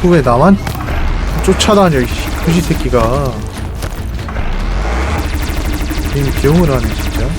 왜 나만 쫓아다녀, 이 그지 새끼가. 괜히 기용을 하네, 진짜.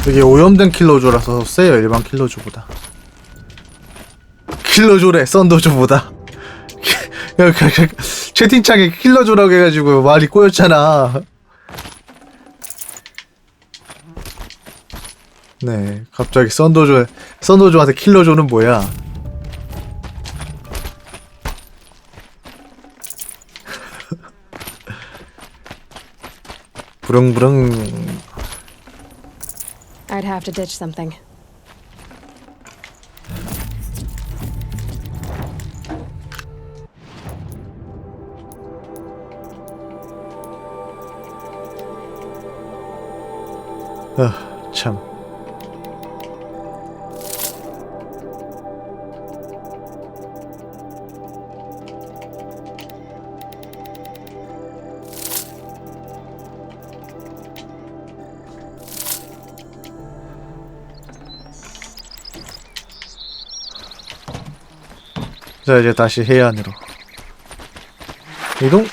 이게 오염된 킬러조라서 세요, 일반 킬러조보다. 킬러조래, 썬더조보다. 채팅창에 킬러조라고 해가지고 말이 꼬였잖아. 네, 갑자기 썬더조한테 킬러조는 뭐야? 부릉부릉. I'd have to ditch something. 참. 자, 이제 다시 해안으로 이동.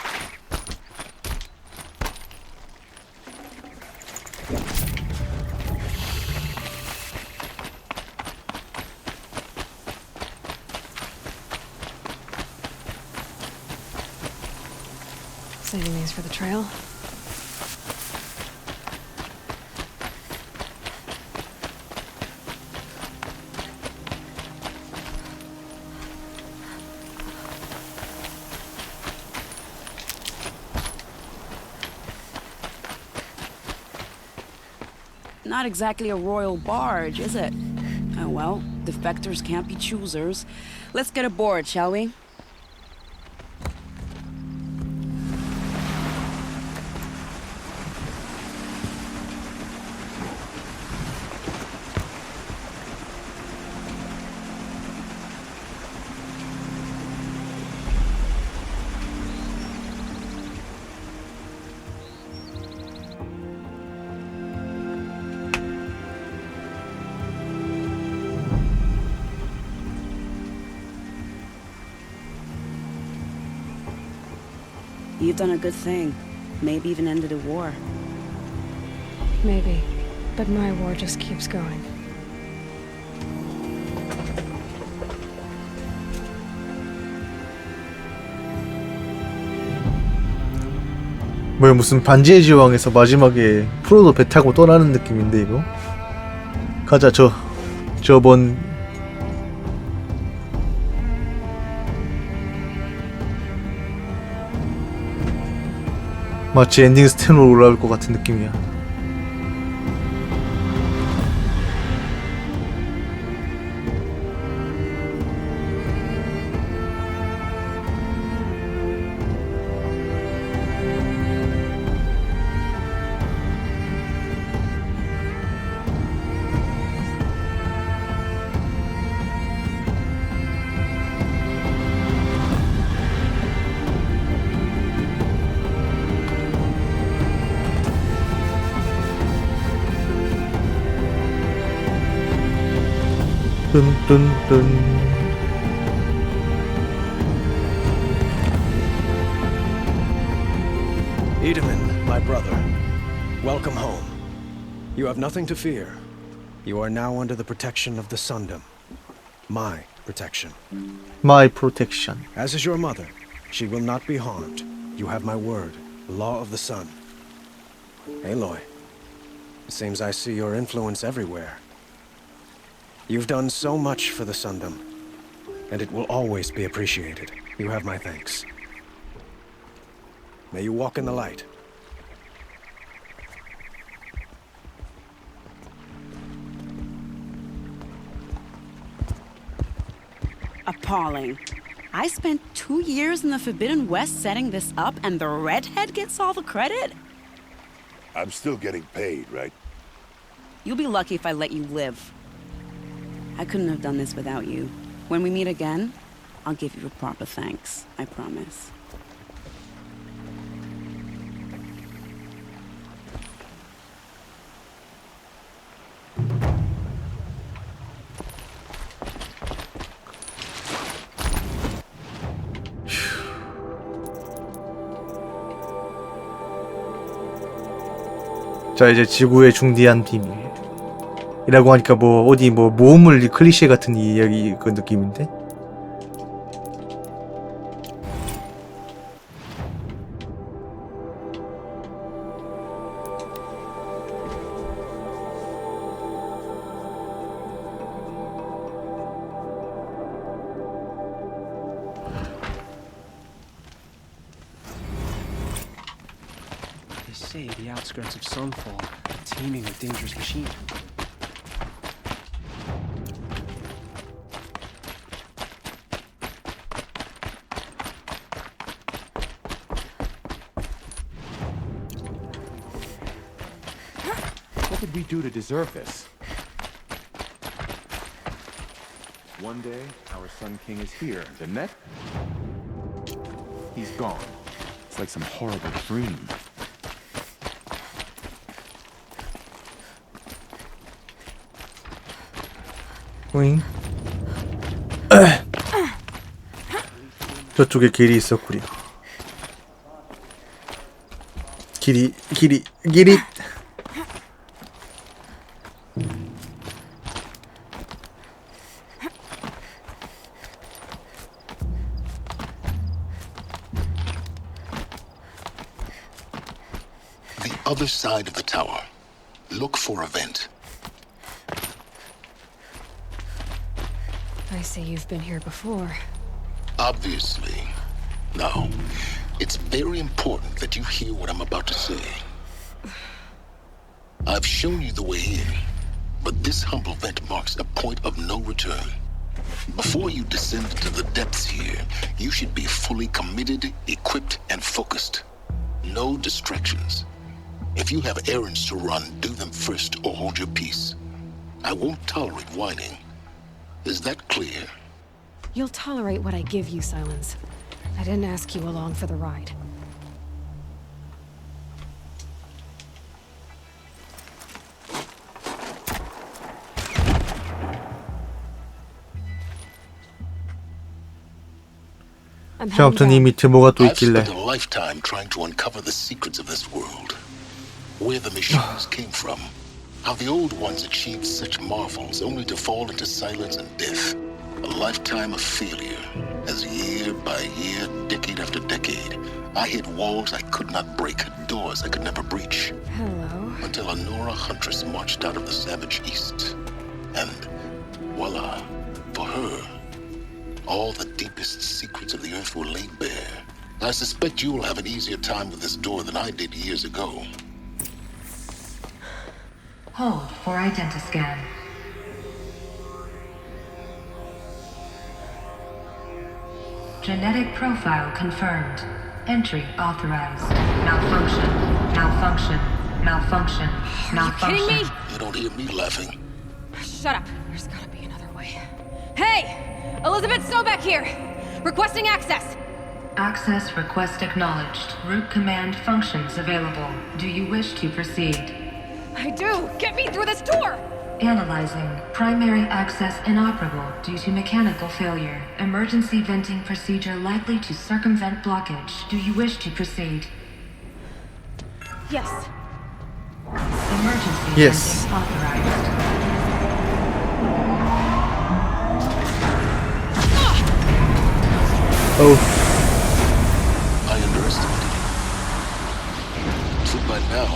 Saving these for the trail. Not exactly a royal barge, is it? Oh well, defectors can't be choosers. Let's get aboard, shall we? You've done a good thing. Maybe even ended a war. Maybe. But my war just keeps going. 뭐야 무슨 반지의 제왕에서 마지막에 프로도 배 타고 떠나는 느낌인데 이거? 가자 저번 마치 엔딩 스탠으로 올라올 것 같은 느낌이야. 뚠뚠뚠. Edelman, my brother, welcome home. You have nothing to fear. You are now under the protection of the Sundom. My protection. My protection. As is your mother, she will not be harmed. You have my word, law of the sun. Aloy, it seems I see your influence everywhere. You've done so much for the Sundom, and it will always be appreciated. You have my thanks. May you walk in the light. Appalling. I spent 2 years in the Forbidden West setting this up, and the redhead gets all the credit? I'm still getting paid, right? You'll be lucky if I let you live. I couldn't have done this without you. When we meet again, I'll give you a proper thanks. I promise. 자 이제 지구의 중대한 비밀 이라고 하니까 뭐 어디 뭐 모험물 클리셰 같은 이야기 그 느낌인데? They say the outskirts of Sunfall are teeming with dangerous machines. What did we do to deserve this? One day, our Sun King is here. The next, he's gone. It's like some horrible dream. 오잉. 저쪽에 길이 있었구려. 길이. The other side of the tower. Look for a vent. I see you've been here before. Obviously. Now, it's very important that you hear what I'm about to say. I've shown you the way in, but this humble vent marks a point of no return. Before you descend to the depths here, you should be fully committed, equipped, and focused. No distractions. If you have errands to run, do them first or hold your peace. I won't tolerate whining. Is that clear? You'll tolerate what I give you, Silence. I didn't ask you along for the ride. I'm heading 아무튼 back. 이 밑에 뭐가 또 I've 있길래. spent a lifetime trying to uncover the secrets of this world. Where the machines came from. How the old ones achieved such marvels only to fall into silence and death. A lifetime of failure. As year by year, decade after decade, I hit walls I could not break, doors I could never breach. Hello. Until a Nora huntress marched out of the savage east. And voila, for her, all the deepest secrets of the earth were laid bare. I suspect you will have an easier time with this door than I did years ago. Hold for identiscan. Genetic profile confirmed. Entry authorized. Malfunction. Malfunction. Malfunction. Malfunction. Kidding me? You don't hear me laughing. Shut up. There's gotta be another way. Hey! Elizabeth Snowback here! Requesting access! Access request acknowledged. Root command functions available. Do you wish to proceed? I do! Get me through this door! Analyzing. Primary access inoperable due to mechanical failure. Emergency venting procedure likely to circumvent blockage. Do you wish to proceed? Yes. Emergency Yes. venting authorized. Oh, I underestimated you. So by now,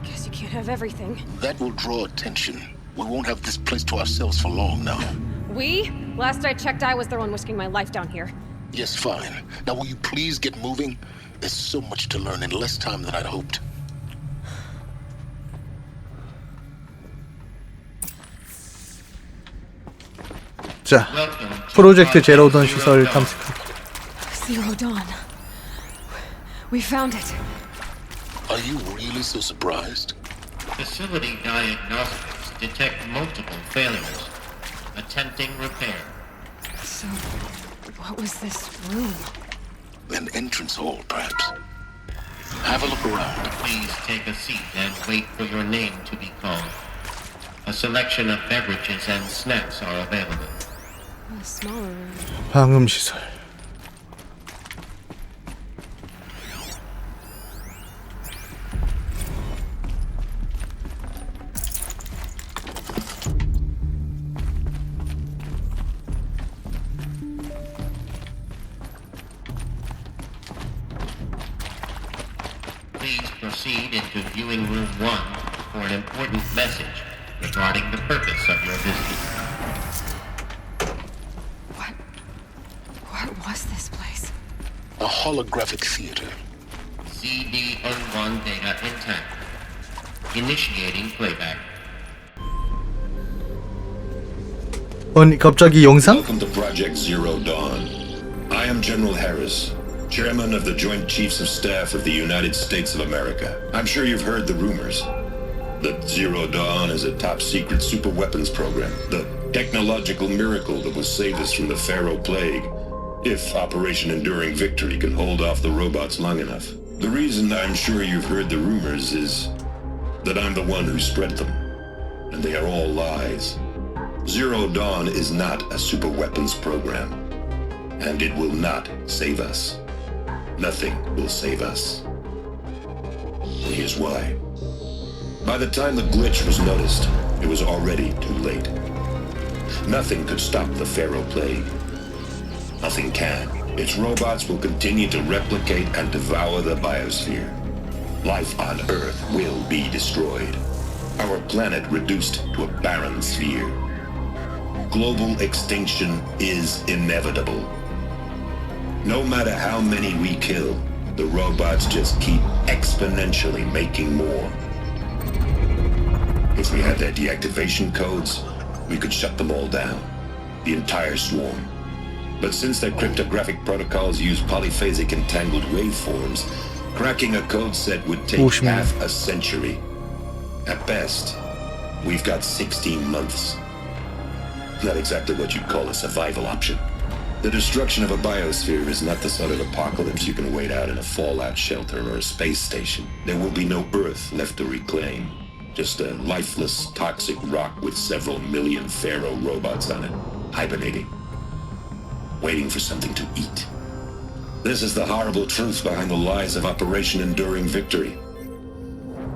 Guess you can't have everything. that will draw attention. We won't have this place to ourselves for long now. We? Last I checked, I was the one risking my life down here. Yes, fine. Now will you please get moving? There's so much to learn in less time than I'd hoped. 자, 프로젝트 제로던 시설 탐색하기. Zero Dawn. We found it. Are you really so surprised? Facility diagnostics detect multiple failures. Attempting repair. So, what was this room? An entrance hall, perhaps. Have a look around. Please take a seat and wait for your name to be called. A selection of beverages and snacks are available. A smaller room. 방음 시설. Please proceed into viewing room 1 for an important message regarding the purpose of your visit. What was this place? A holographic theater. CD01 data intact. Initiating playback. 아니 갑자기 영상? Welcome to Project Zero Dawn. I am General Harris, Chairman of the Joint Chiefs of Staff of the United States of America. I'm sure you've heard the rumors. That Zero Dawn is a top-secret superweapons program, the technological miracle that will save us from the Pharaoh Plague, if Operation Enduring Victory can hold off the robots long enough. The reason I'm sure you've heard the rumors is that I'm the one who spread them, and they are all lies. Zero Dawn is not a superweapons program, and it will not save us. Nothing will save us. Here's why. By the time the glitch was noticed, it was already too late. Nothing could stop the Pharaoh Plague. Nothing can. Its robots will continue to replicate and devour the biosphere. Life on Earth will be destroyed. Our planet reduced to a barren sphere. Global extinction is inevitable. No matter how many we kill, the robots just keep exponentially making more. If we had their deactivation codes, we could shut them all down, the entire swarm. But since their cryptographic protocols use polyphasic entangled waveforms, cracking a code set would take half a century. At best, we've got 16 months. Not exactly what you'd call a survival option. The destruction of a biosphere is not the sort of apocalypse you can wait out in a fallout shelter or a space station. There will be no Earth left to reclaim. Just a lifeless, toxic rock with several million pharaoh robots on it, hibernating, waiting for something to eat. This is the horrible truth behind the lies of Operation Enduring Victory.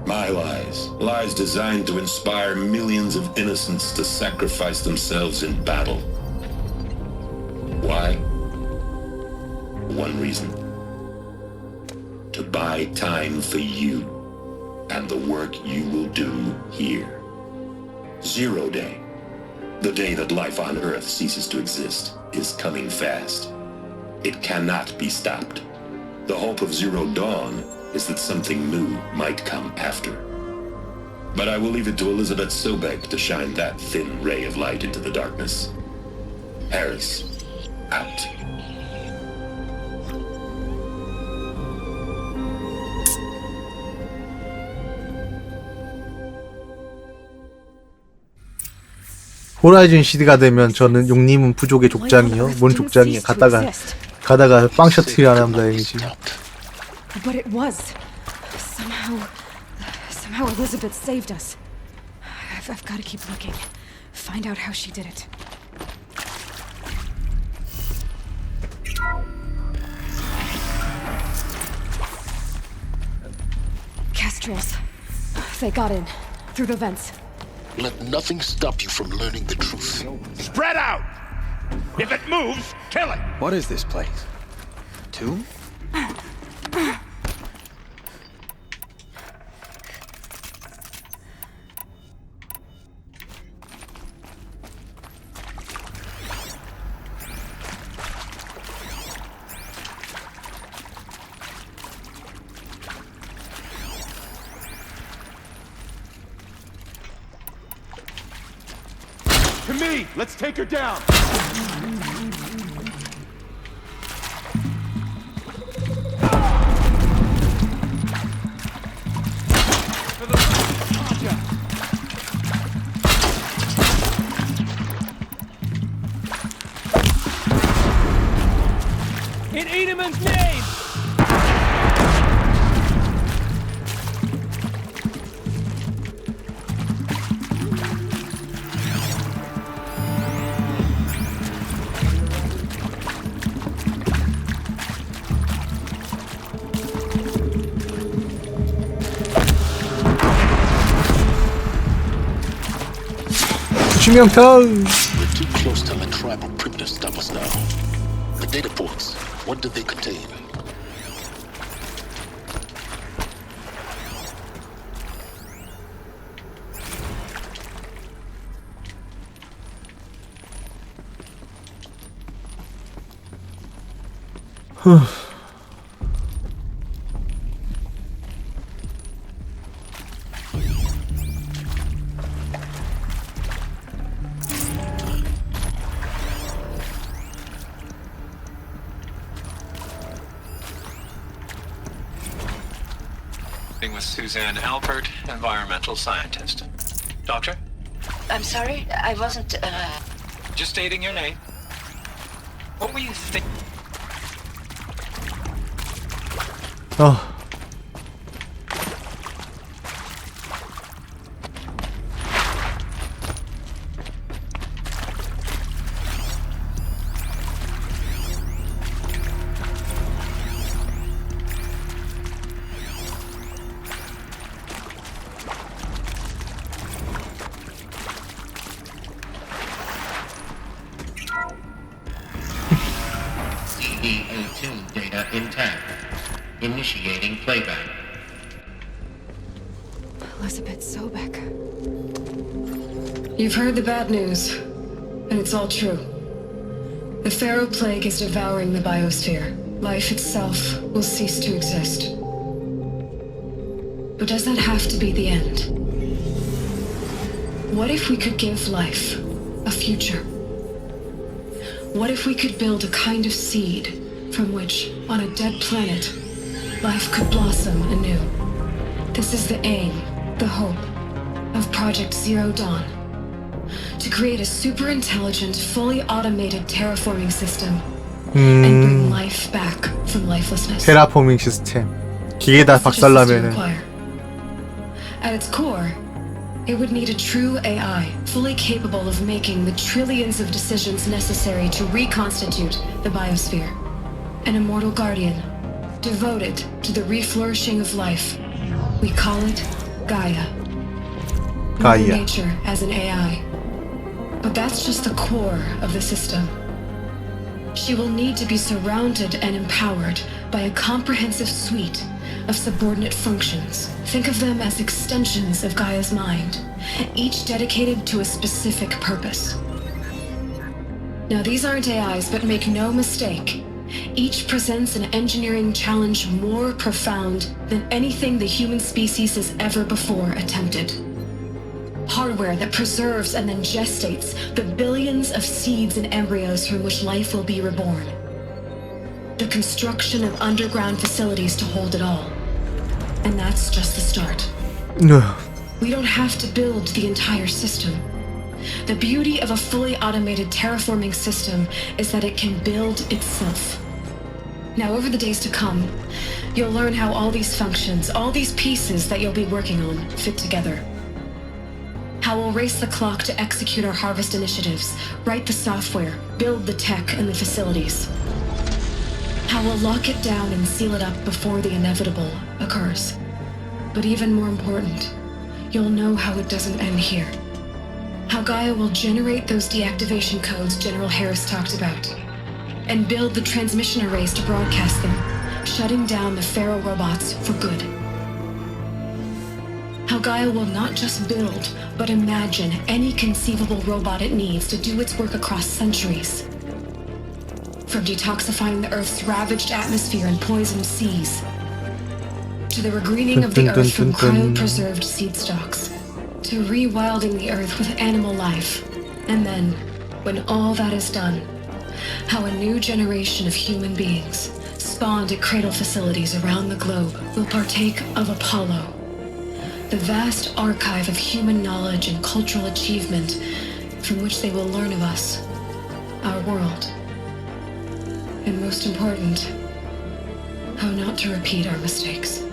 My lies. Lies designed to inspire millions of innocents to sacrifice themselves in battle. Why? One reason. To buy time for you and the work you will do here. Zero Day, the day that life on Earth ceases to exist, is coming fast. It cannot be stopped. The hope of Zero Dawn is that something new might come after. But I will leave it to Elizabeth Sobek to shine that thin ray of light into the darkness. Harris, out. 호라이즌 CD가 되면 저는 용님은 부족의 족장이요. 뭔 족장이야? 가다가 빵 셔틀이 안 하면 다행이지. But it was. Somehow Elizabeth saved us. I've got to keep looking. Find out how she did it. Kestrels. They got in. Through the vents. Let nothing stop you from learning the truth. Spread out! If it moves, kill it! What is this place? Tomb? To me! Let's take her down! In Edelman's name! 치명타. We're too close to let tribal primitives stop us now. The data ports, what do they contain? With Suzanne Alpert, environmental scientist. Doctor? I'm sorry, I wasn't, Just stating your name. What were you thinking? 아. CD02 data intact. Initiating playback. Elizabeth Sobek. You've heard the bad news, and it's all true. The Pharaoh Plague is devouring the biosphere. Life itself will cease to exist. But does that have to be the end? What if we could give life a future? What if we could build a kind of seed from which, on a dead planet, life could blossom anew? This is the aim, the hope, of Project Zero Dawn. To create a super-intelligent, fully automated terraforming system and bring life back from lifelessness. 테라포밍 시스템. 기계다 박살나면은. At its core, it would need a true AI, fully capable of making the trillions of decisions necessary to reconstitute the biosphere. An immortal guardian, devoted to the reflourishing of life. We call it Gaia. Mother Nature as an AI. But that's just the core of the system. She will need to be surrounded and empowered by a comprehensive suite of subordinate functions. Think of them as extensions of Gaia's mind, each dedicated to a specific purpose. Now, these aren't AIs, but make no mistake, each presents an engineering challenge more profound than anything the human species has ever before attempted. Hardware that preserves and then gestates the billions of seeds and embryos from which life will be reborn. The construction of underground facilities to hold it all. And that's just the start. We don't have to build the entire system. The beauty of a fully automated terraforming system is that it can build itself. Now, over the days to come, you'll learn how all these functions, all these pieces that you'll be working on, fit together. How we'll race the clock to execute our harvest initiatives, write the software, build the tech and the facilities. How we'll lock it down and seal it up before the inevitable occurs. But even more important, you'll know how it doesn't end here. How Gaia will generate those deactivation codes General Harris talked about, and build the transmission arrays to broadcast them, shutting down the Pharaoh robots for good. How Gaia will not just build, but imagine any conceivable robot it needs to do its work across centuries. From detoxifying the Earth's ravaged atmosphere and poisoned seas, to the regreening of the Earth from cryopreserved seed stalks, to rewilding the Earth with animal life. And then, when all that is done, how a new generation of human beings, spawned at cradle facilities around the globe, will partake of Apollo, the vast archive of human knowledge and cultural achievement from which they will learn of us, our world. And most important, how not to repeat our mistakes.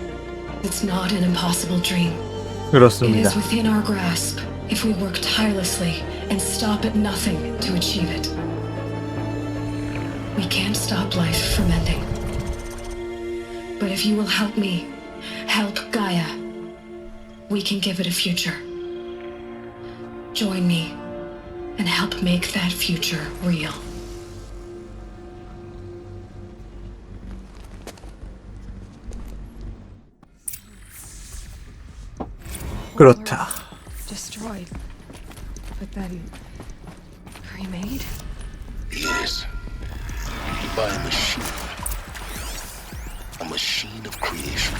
It's not an impossible dream. 그렇습니다. It is within our grasp if we work tirelessly and stop at nothing to achieve it. We can't stop life from ending. But if you will help me, help Gaia, we can give it a future. Join me and help make that future real. 그렇다. Destroyed, but then remade? Yes. By a machine. A machine of creation.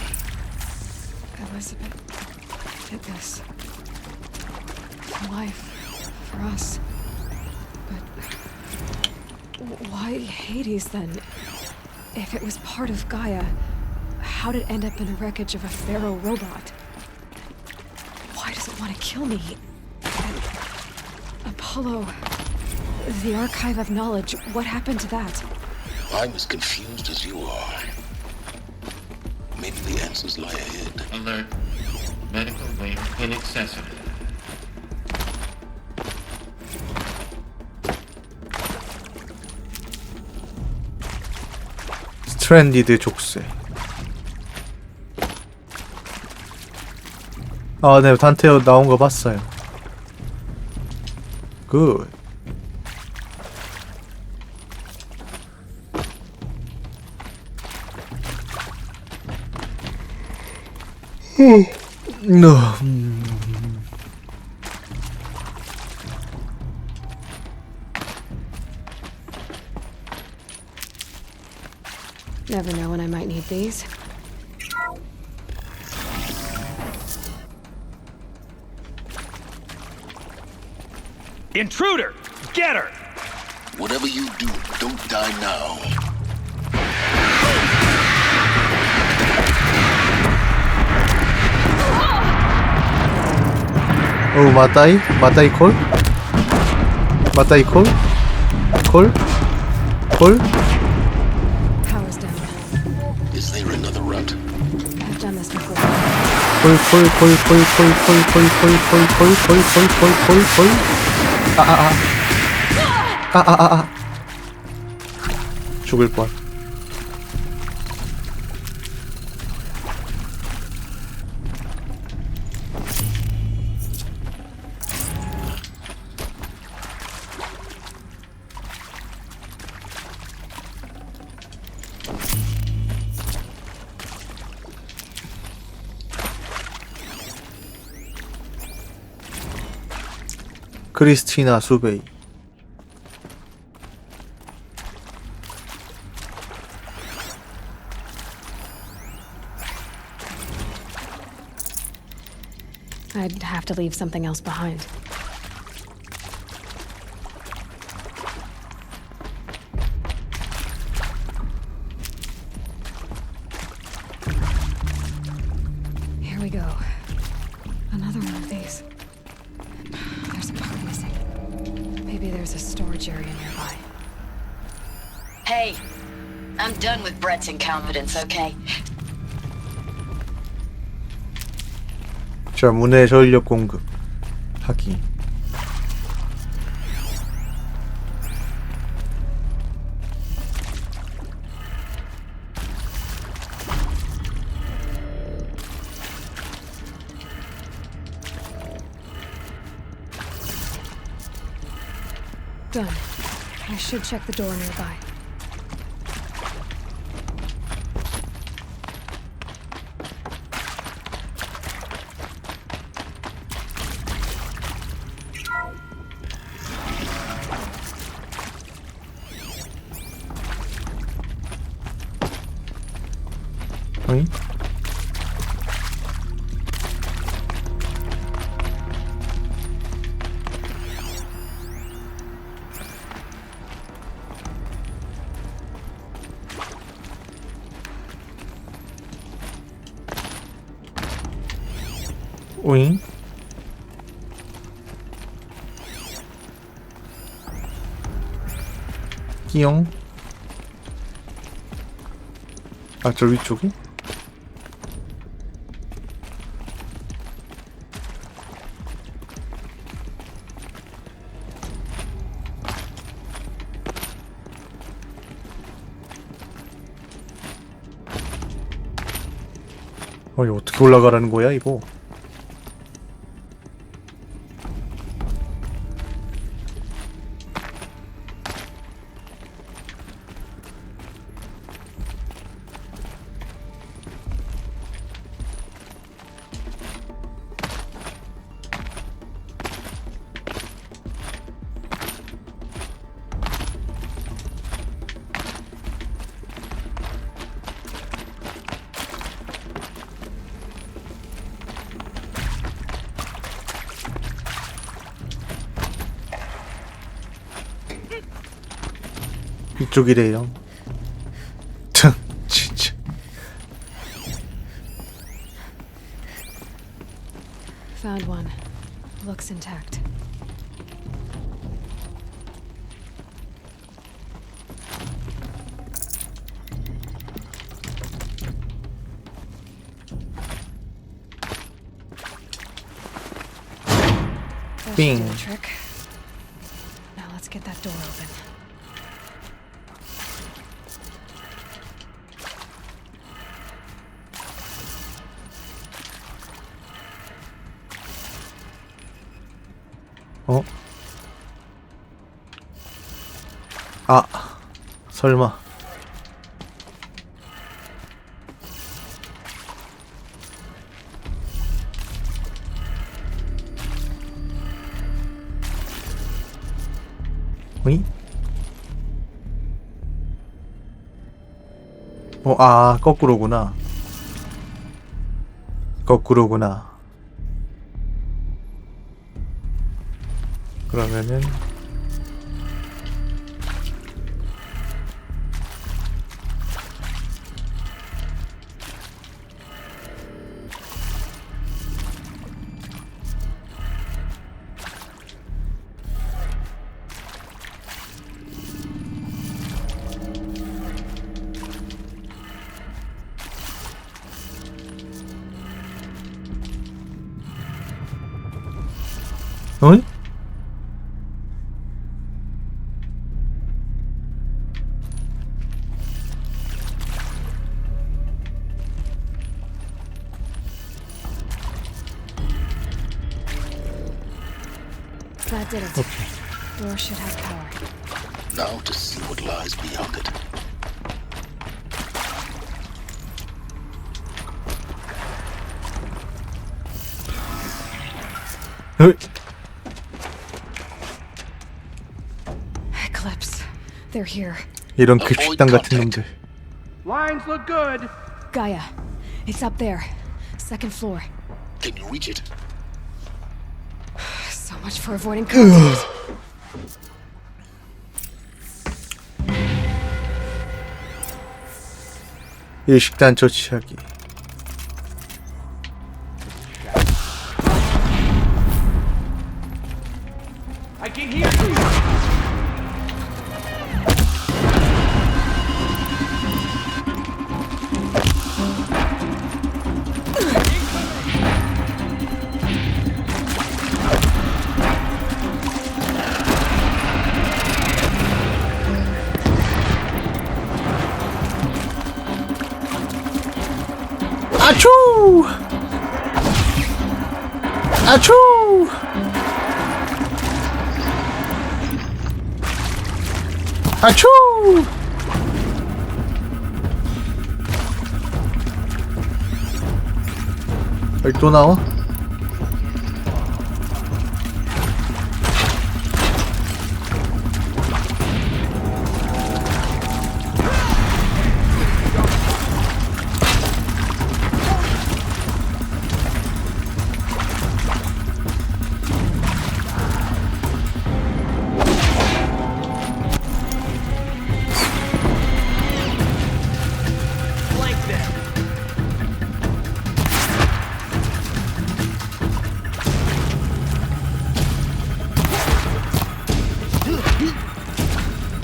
Elizabeth did this. For life. For us. But why Hades then? If it was part of Gaia, how did it end up in the wreckage of a Pharaoh robot? Why does it want to kill me? And Apollo, the archive of knowledge, what happened to that? I'm as confused as you are. Maybe the answers lie ahead. Alert. Medical wing inaccessible. 스트랜디드 족쇄. 아, 네, 단테어 나온 거 봤어요. 굿. Never know when I might need these. Intruder! Get her! Whatever you do, don't die now. 오, 맞다이? 맞다이 콜? 맞다이 콜? 콜? 콜? 죽을 뻔. 크리스티나 수베이. I'd have to leave something else behind. Here we go. Another one of these. There's a part missing. Maybe there's a storage area nearby. Hey, I'm done with Brett's incompetence, okay? 자, 문의 전력 공급 하기. Done. I should check the door nearby. 어이? 오잉? 끼용? 아, 저 위쪽이? 이거 어떻게 올라가라는 거야, 이거? 이쪽이래요. 진짜. Found one. Looks intact. That should Bing. do the trick. Now let's get that door open. 어? 아, 설마. 어이? 아, 거꾸로구나. 거꾸로구나. 그러면은 어? That did it. Door should have power. Now to see what lies beyond it. Eclipse. They're here. 이런 급식당 같은 놈들. Lines look good. Gaia. It's up there. Second floor. Can you reach it? So much for avoiding contact. 일식단 처치하기. I can hear you. 아추! 아추! 아추! 여기 또 나와?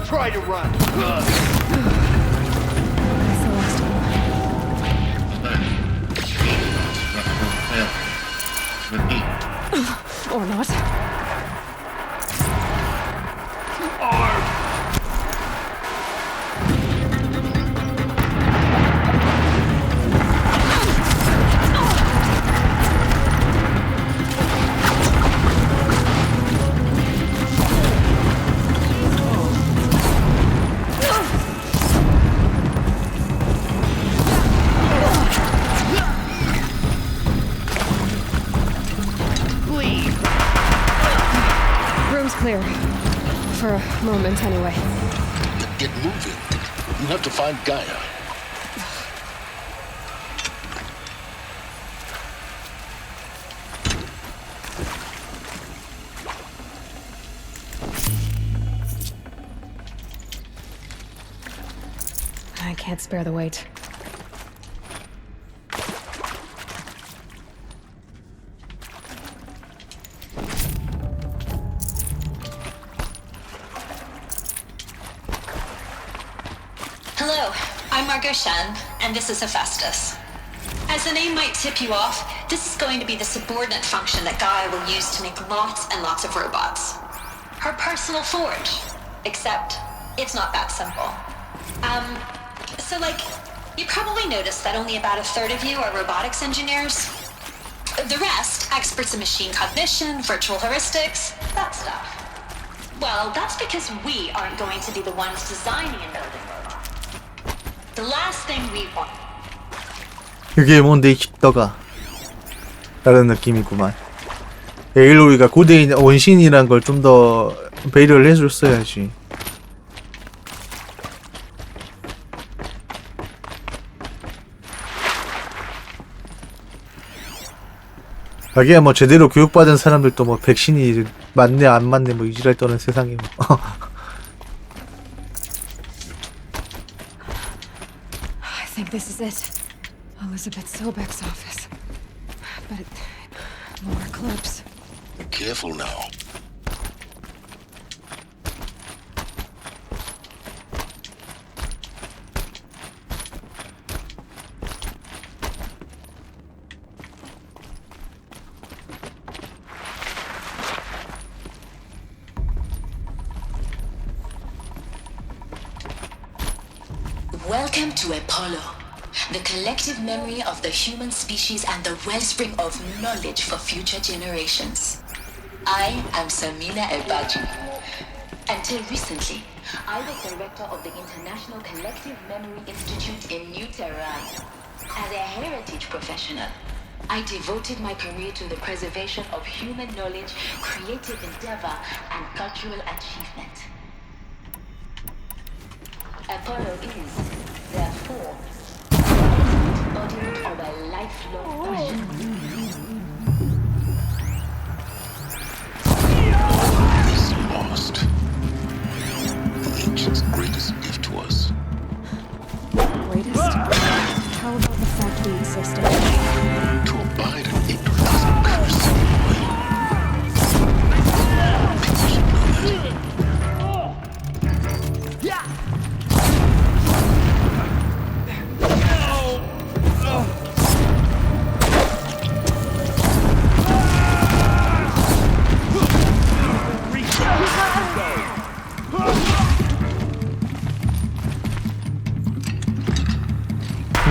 Try to run. Or not. Clear. For a moment, anyway. Then get moving. You have to find Gaia. I can't spare the weight. Hello, I'm Margot Shen, and this is Hephaestus. As the name might tip you off, this is going to be the subordinate function that Gaia will use to make lots and lots of robots. Her personal forge. Except, it's not that simple. So you probably noticed that only about a third of you are robotics engineers. The rest, experts in machine cognition, virtual heuristics, that stuff. Well, that's because we aren't going to be the ones designing and building robots. The last thing we want. 그게 뭔데 이 힙더가 라는 느낌이구만. 에일로이가 고대인 원신이란 걸 좀 더 배려를 해줬어야지. 하기야 뭐 제대로 교육받은 사람들도 뭐 백신이 맞네 안 맞네 뭐 이지랄 떠는 세상에 뭐. I think this is it. Elizabeth Sobek's office. But more Eclipse. Careful now. Welcome to Apollo, the collective memory of the human species and the wellspring of knowledge for future generations. I am Samina El-Baji. Until recently, I was director of the International Collective Memory Institute in New Tehran. As a heritage professional, I devoted my career to the preservation of human knowledge, creative endeavor, and cultural achievement. Apollo is, therefore, the embodiment of a lifelong passion. This lost. The ancients' greatest gift to us. Greatest? How about the fact we existed? To abide in ignorance is a curse. People should know that.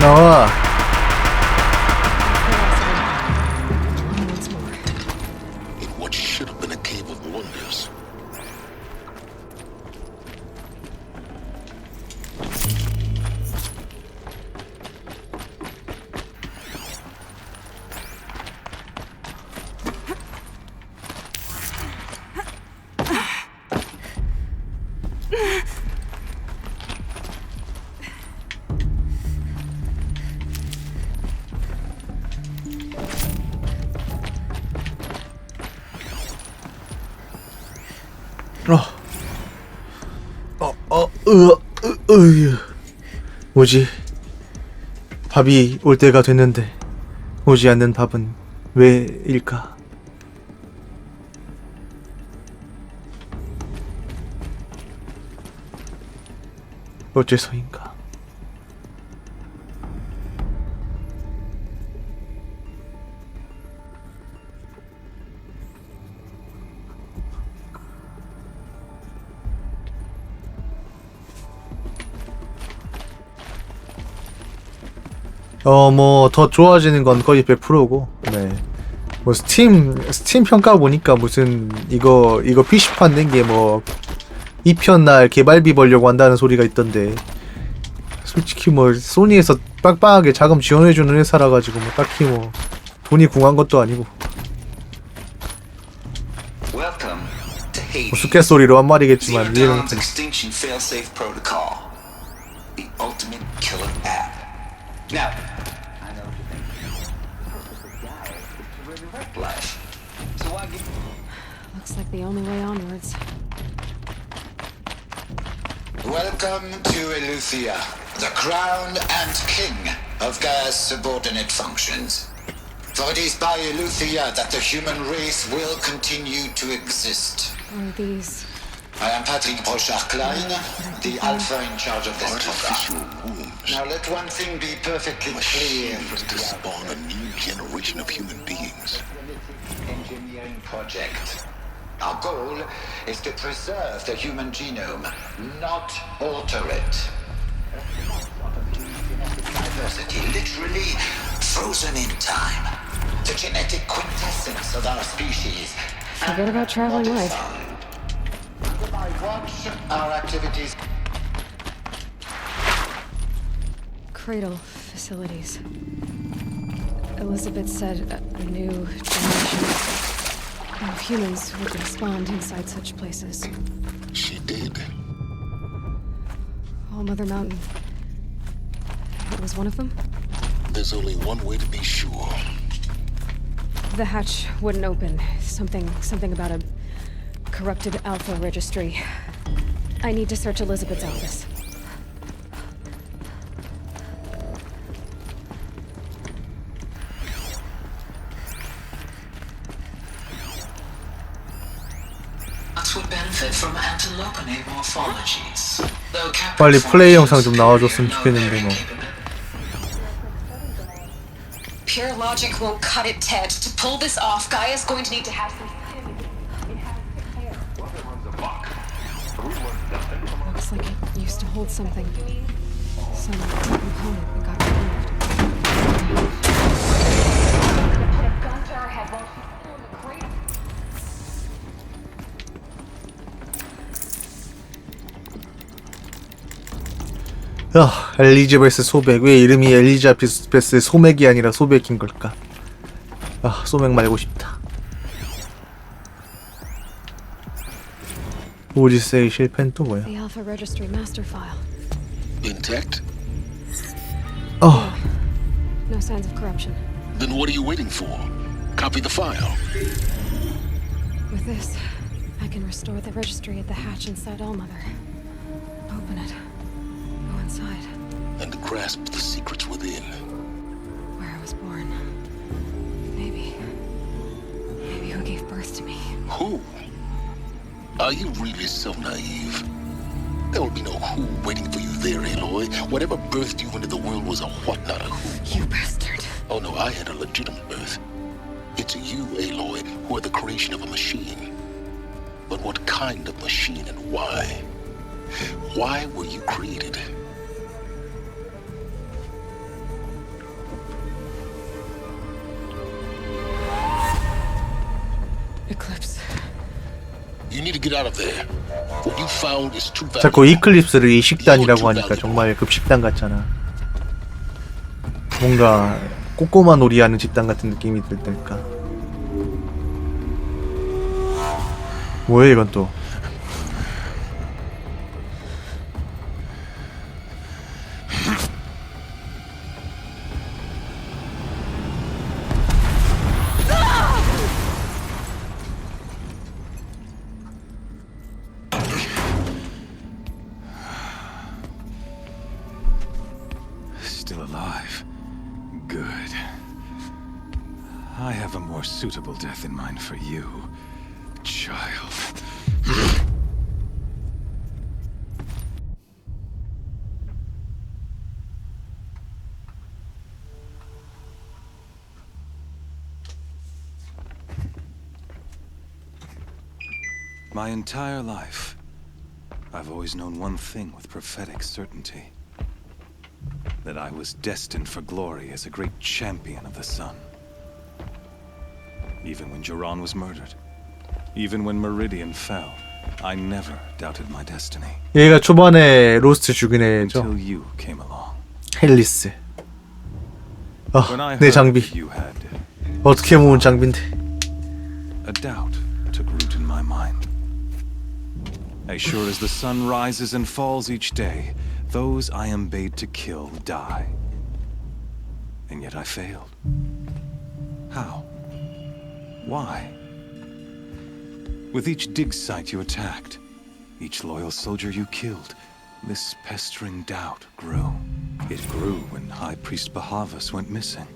나와. In what should have been a cave of wonders. 뭐지? 밥이 올 때가 됐는데 오지 않는 밥은 왜일까? 어째서인가? 뭐 더 좋아지는 건 거의 100%고, 네. 뭐 스팀 평가 보니까 무슨 이거 PC판 낸 게 뭐 2편 날 개발비 벌려고 한다는 소리가 있던데, 솔직히 뭐 소니에서 빡빡하게 자금 지원해주는 회사라 가지고 뭐 딱히 뭐 돈이 궁한 것도 아니고. 우스갯소리로 한 말이겠지만 이해는 못해. Now, I know what you think. The purpose of Gaia is to resurrect life. So why give... Looks like the only way onwards. Welcome to Eleuthia, the crown and king of Gaia's subordinate functions. For it is by Eleuthia that the human race will continue to exist. Are these... I am Patrick Brochard-Klein, the alpha in charge of this program. Now let one thing be perfectly clear to spawn a new generation of human beings. Engineering project. Our goal is to preserve the human genome, not alter it. Diversity, literally frozen in time. The genetic quintessence of our species. Forget about traveling light. Under my watch, our activities. Cradle facilities. Elizabeth said a new generation of humans would be spawned inside such places. She did. All Mother Mountain. It was one of them? There's only one way to be sure. The hatch wouldn't open. Something about a corrupted alpha registry. I need to search Elizabeth's office. 빨리 플레이 영상 좀 나와줬으면 좋겠는데 뭐. Pure logic won't cut it, Ted. To pull this off, Gaia's going to need to have some... Looks like it used to hold something some component that got removed. Put a gun to her head while she's still in the cradle. 엘리자베스 소백. 왜 이름이 엘리자베스 소맥이 아니라 소백인 걸까? 소맥 말고 싶다. 오디세이 실패는 또 뭐야? The Alpha Registry master file. Intact? No signs of corruption. Then what are you waiting for? Copy the file. With this, I can restore the registry at the hatch inside Allmother. Open it. Go inside. And grasp the secrets within. Where I was born. Maybe who gave birth to me. Who? Are you really so naive? There will be no who waiting for you there, Eiloi. Whatever birthed you into the world was a what, not a who. You bastard. Oh no, I had a legitimate birth. It's you, Eiloi, who are the creation of a machine. But what kind of machine and why? Why were you created? Eclipse. You need to get out of there. What you found is too valuable. 자꾸 이클립스를 이 식단이라고 하니까 정말 급식단 같잖아. 뭔가 꼬꼬마 놀이하는 집단 같은 느낌이 들 때니까. 뭐야 이건 또? Still alive. Good. I have a more suitable death in mind for you, child. My entire life, I've always known one thing with prophetic certainty. That I was destined for glory as a great champion of the sun. Even when Jiran was murdered, even when Meridian fell, I never doubted my destiny. 얘가 초반에 로스트 죽인 애죠. Until you came along. 헬리스. 내 장비. 어떻게 모은 장비인데. A doubt took root in my mind. As sure as the sun rises and falls each day, those I am bade to kill die. And yet I failed. How? Why? With each dig site you attacked, each loyal soldier you killed, this pestering doubt grew. It grew when High Priest Bahavas went missing,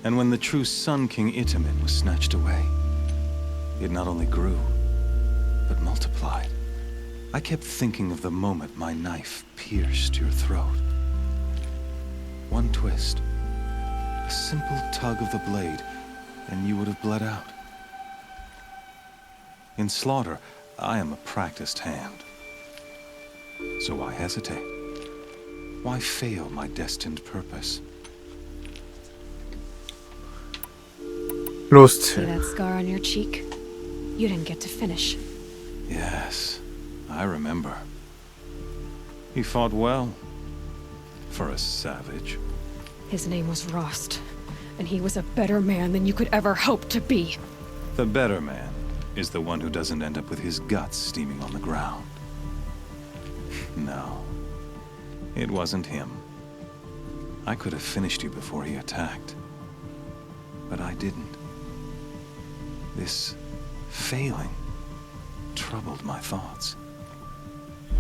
and when the true Sun King Itamen was snatched away. It not only grew, but multiplied. I kept thinking of the moment my knife pierced your throat. One twist, a simple tug of the blade, and you would have bled out. In slaughter, I am a practiced hand. So why hesitate? Why fail my destined purpose? Lost. See that scar on your cheek? You didn't get to finish. Yes, I remember. He fought well. For a savage. His name was Rost, and he was a better man than you could ever hope to be. The better man is the one who doesn't end up with his guts steaming on the ground. No, it wasn't him. I could have finished you before he attacked. But I didn't. This failing troubled my thoughts.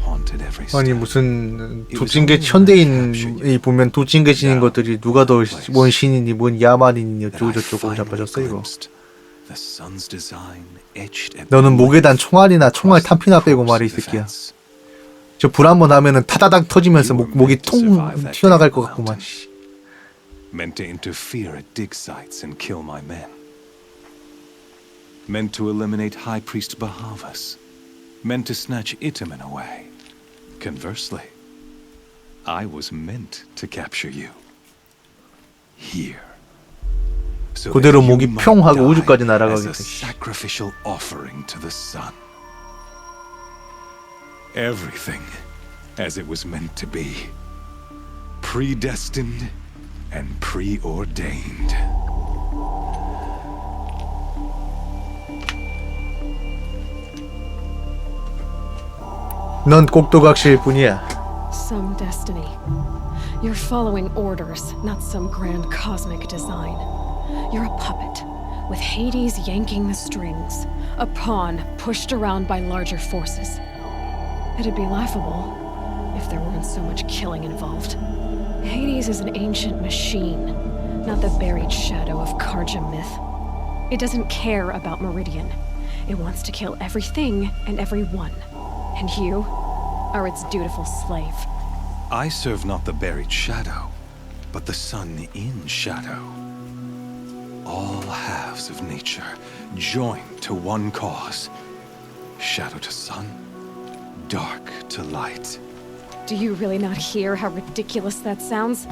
Haunted every step. 아니 무슨 도찐개 현대인이 보면 도찐개 신인 것들이 누가 더 뭔 신이니 뭔 야만인이니 어쩌고 저쩌고 자빠졌어 이거. 너는 목에단 총알이나 총알 탄피나 빼고 말해 이 새끼야. 저 불 한 번 하면은 타다닥 터지면서 목이 통 튀어나갈 것 같구만. Meant to interfere at dig sites and kill my men. Meant to eliminate High Priest Bahavas. Meant to snatch Itamen away. Conversely, I was meant to capture you. Here. So 그대로 that you 목이 might 평 하고 die 우주까지 as 날아가게 a 돼. sacrificial offering to the sun. Everything as it was meant to be. Predestined and preordained. 넌 꼭두각시일 뿐이야. Some destiny. You're following orders, not some grand cosmic design. You're a puppet, with Hades yanking the strings, a pawn pushed around by larger forces. It'd be laughable if there weren't so much killing involved. Hades is an ancient machine, not the buried shadow of Karja myth. It doesn't care about Meridian. It wants to kill everything and everyone. And you are its dutiful slave. I serve not the buried shadow, but the sun in shadow. All halves of nature joined to one cause. Shadow to sun, dark to light. Do you really not hear how ridiculous that sounds?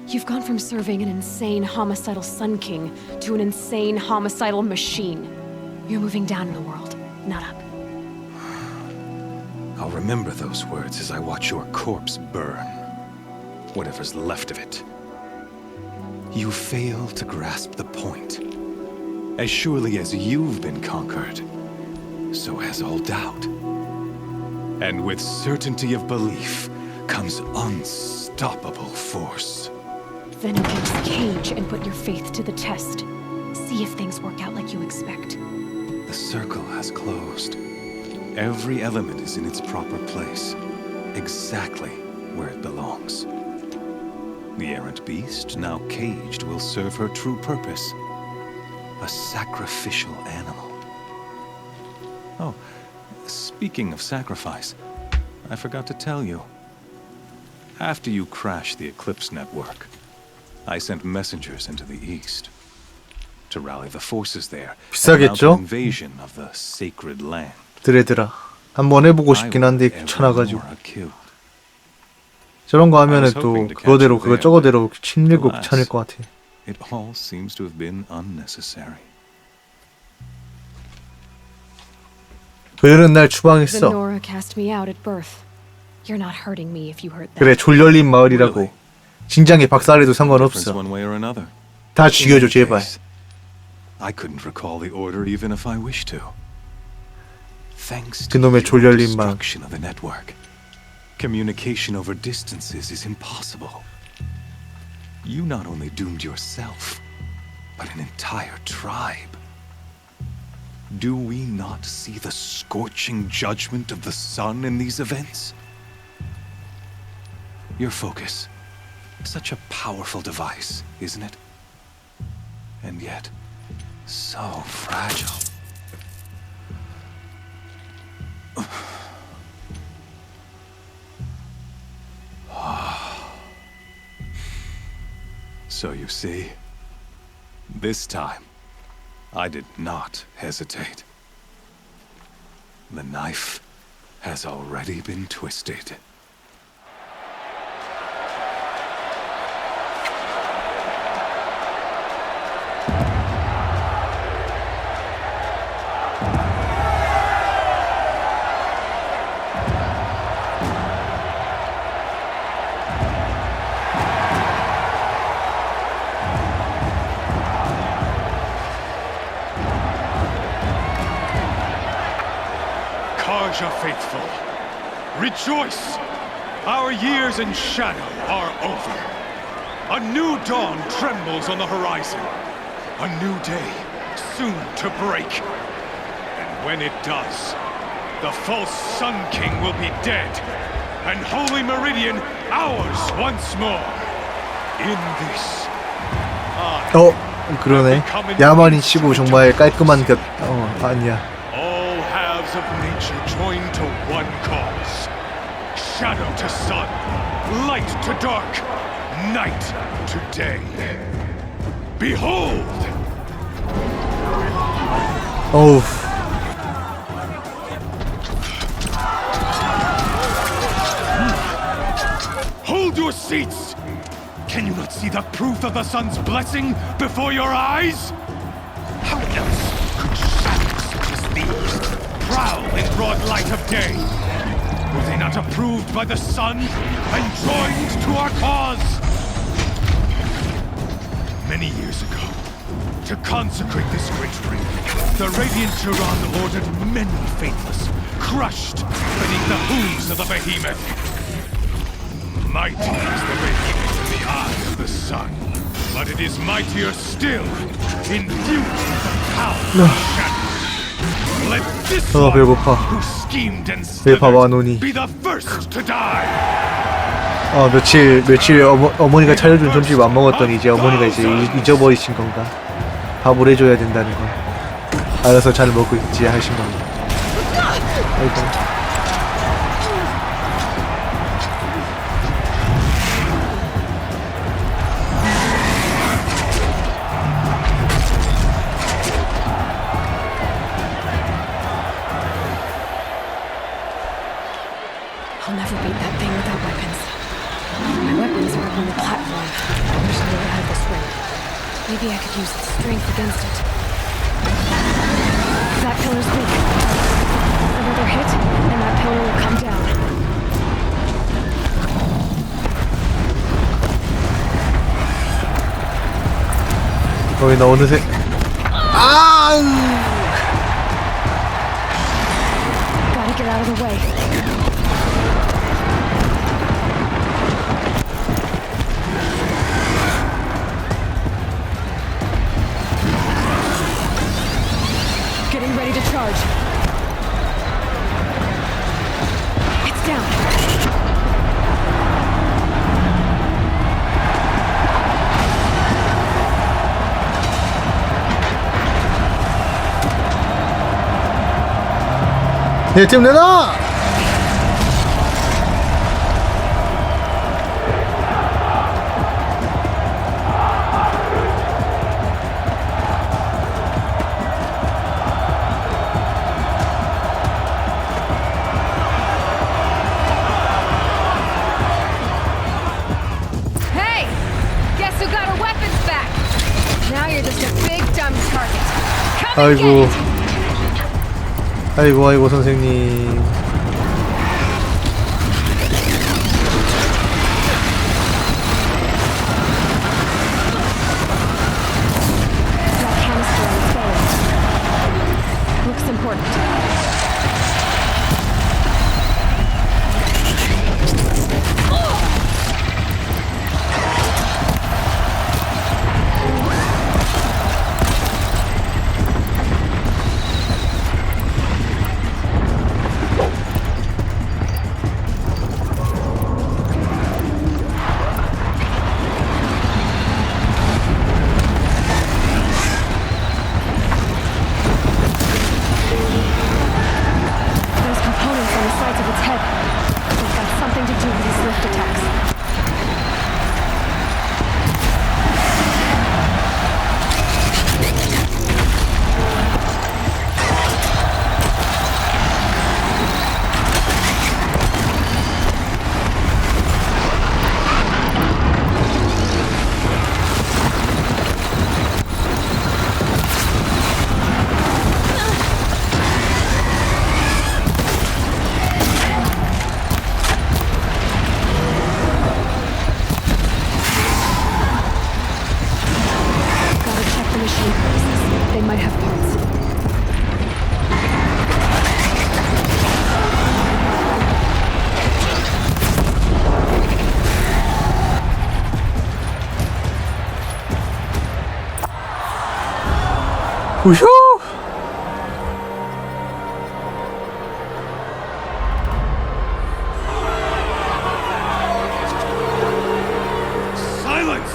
You've gone from serving an insane homicidal Sun King to an insane homicidal machine. You're moving down in the world, not up. I'll remember those words as I watch your corpse burn. Whatever's left of it. You fail to grasp the point. As surely as you've been conquered, so has all doubt. And with certainty of belief comes unstoppable force. Then open this cage and put your faith to the test. See if things work out like you expect. The circle has closed. Every element is in its proper place, exactly where it belongs. The errant beast, now caged, will serve her true purpose. A sacrificial animal. Oh, speaking of sacrifice, I forgot to tell you. After you crashed the Eclipse network, I sent messengers into the east to rally the forces there and mount an invasion of the sacred land. 드레드라 한번 해보고 싶긴 한데 귀찮아가지고 저런 거 하면은 또 그거대로 그거 저거대로 친밀고 귀찮을 것 같아. It all seems to have been unnecessary. 그런 날 추방했어. Nora cast me out at birth. You're not hurting me if you hurt them. 그래 졸렬린 마을이라고. 진작에 박살내도 상관없어. 다 죽여줘 제발. I couldn't recall the order even if I wished to. Thanks to 그놈의 your 졸렬린 마을. destruction of the network, communication over distances is impossible. You not only doomed yourself, but an entire tribe. Do we not see the scorching judgment of the sun in these events? Your focus, such a powerful device, isn't it? And yet, so fragile. So you see, this time, I did not hesitate. The knife has already been twisted. Karja faithful, rejoice! Our years in shadow are over. A new dawn trembles on the horizon. A new day soon to break. And when it does, the false Sun King will be dead, and Holy Meridian ours once more. In this, 그러네. 야만인 치고 정말 깔끔한 것. 아니야. of nature joined to one cause. Shadow to sun, light to dark, night to day. Behold! 어우. Hold seats! Can you not see the proof of the sun's blessing before your eyes? How else could shadows such as these prowl in broad light of day? Were they not approved by the sun and joined to our cause? Many years ago, to consecrate this great ring, the Radiant Turan ordered many faithless, crushed beneath the hooves of the behemoth. Mighty is the behemoth in the eye of the sun, but it is mightier still, infused with the power of shadow. Let this one who schemed and slithered be the first to die. 며칠 어머니가 차려준 점심 안 먹었더니 이제 어머니가 이제 잊어버리신 건가? 밥을 해줘야 된다는 거. 알아서 잘 먹고 있지 하신 건가? 아이고. I'll never beat that thing without weapons. My weapons are up on the platform. I wish I never had this ring. Maybe I could use its strength against it. That pillar's weak. Another hit, and that pillar will come down. 거기 나 어느새 Gotta get out of the way. Getting ready to charge. It's down. 내 팀 내놔! Hey! Guess who got her weapons back? Now you're just a big dumb target. Come and get it! 아이고 선생님. That canister on its belly. Looks important. 우효! Silence!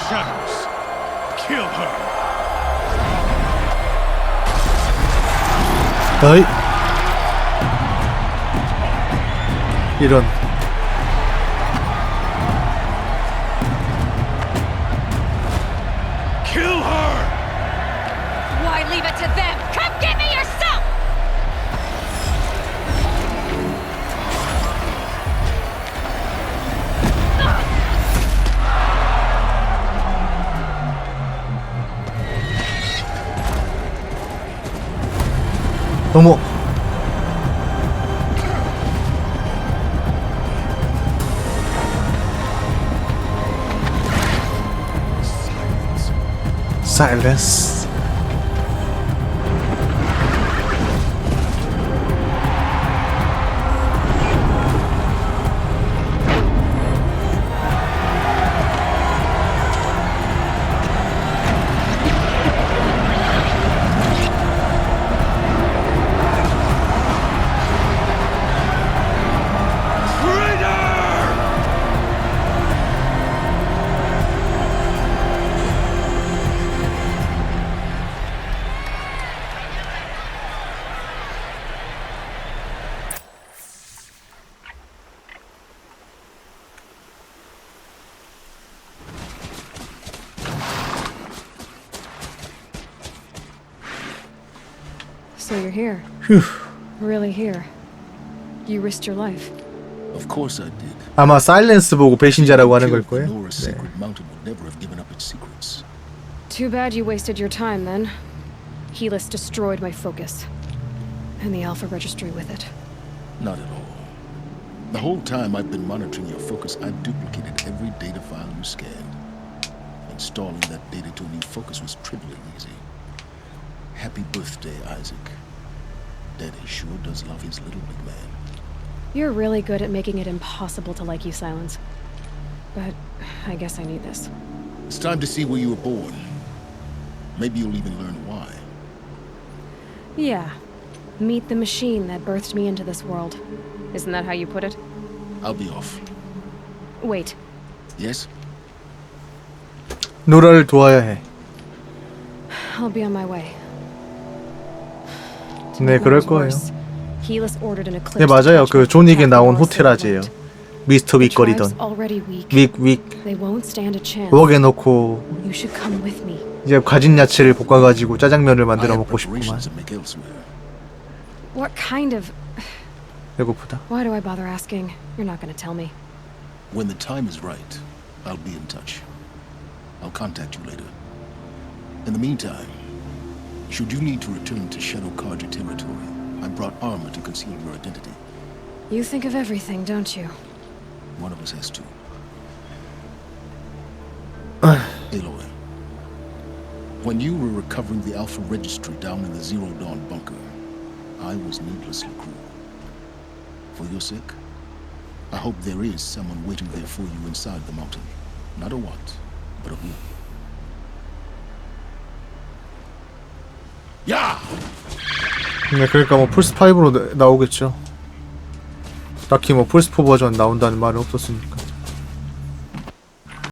Shadows, kill her! 어이. 이런. Kill her! 너무 Silence. So you're here. Phew. Really here. You risked your life. Of course I did. 아마 사일렌스 보고 배신자라고 하는 걸 거예요. Nora's sacred mountain would never have given up its secrets. Too bad you wasted your time then. Helis destroyed my focus. And the Alpha Registry with it. Not at all. The whole time I've been monitoring your focus, I've duplicated every data file you scanned. Installing that data to a new focus was trivially easy. Happy birthday, Isaac. Daddy sure does love his little big man. You're really good at making it impossible to like you, Silence. But I guess I need this. It's time to see where you were born. Maybe you'll even learn why. Yeah. Meet the machine that birthed me into this world. Isn't that how you put it? I'll be off. Wait. Yes? 노라를 도와야 해. I'll be on my way. 네, 그럴 거예요. Helis ordered an eclipse. 네, 맞아요. 그 존윅에 나온 호텔아지예요. 미스터 윅거리던. 윅. They won't stand a chance. 웍에 넣고 You should come with me. 이제 가진 야채를 볶아가지고 짜장면을 만들어 먹고 싶구만. What kind of... 배고프다. Why do I bother asking? You're not gonna tell me. When the time is right, I'll be in touch. I'll contact you later. In the meantime, should you need to return to Shadow Carja territory, I brought armor to conceal your identity. You think of everything, don't you? One of us has to. Eilloy, when you were recovering the Alpha Registry down in the Zero Dawn bunker, I was needlessly cruel. For your sake, I hope there is someone waiting there for you inside the mountain. Not a want, but a who. 야! 네, 그러니까 뭐 플스5로 나오겠죠. 딱히 뭐 플스4 버전 나온다는 말은 없었으니까.